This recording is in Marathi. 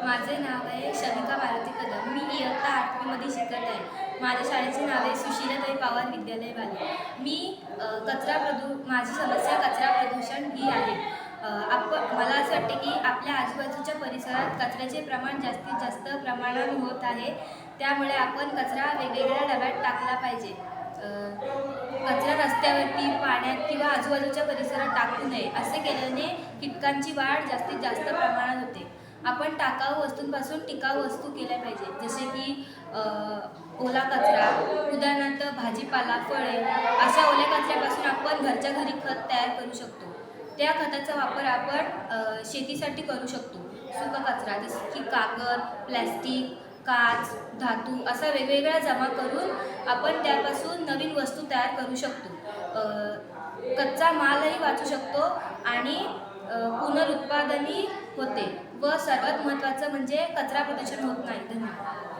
माझे नाव आहे शमिका मारुती कदम. मी इयत्ता 8वीमध्ये शिकत आहे. माझ्या शाळेचे नाव आहे सुशीलाताई पवार विद्यालय बाले. माझी समस्या कचरा प्रदूषण ही आहे. मला असं वाटते की आपल्या आजूबाजूच्या परिसरात कचऱ्याचे प्रमाण जास्तीत जास्त प्रमाणात होत आहे. त्यामुळे आपण कचरा वेगवेगळ्या डब्यात टाकला पाहिजे. कचरा रस्त्यावरती, पाण्यात किंवा आजूबाजूच्या परिसरात टाकू नये. असे केल्याने कीटकांची वाढ जास्तीत जास्त प्रमाणात होते. आपण टाकाऊ वस्तूंपासून टिकाऊ वस्तू केल्या पाहिजे, जसे की ओला कचरा, उदाहरणार्थ भाजीपाला, फळे. अशा ओल्या कचऱ्यापासून आपण घरच्या घरी खत तयार करू शकतो. त्या खताचा वापर आपण शेतीसाठी करू शकतो. सुका कचरा जसे की कागद, प्लॅस्टिक, काच, धातू असा वेगवेगळा जमा करून आपण त्यापासून नवीन वस्तू तयार करू शकतो. कच्चा मालही वाचू शकतो आणि पुनरुत्पादनही होते व सर्वात महत्त्वाचं म्हणजे कचरा प्रदूषण होत नाही. धन्यवाद.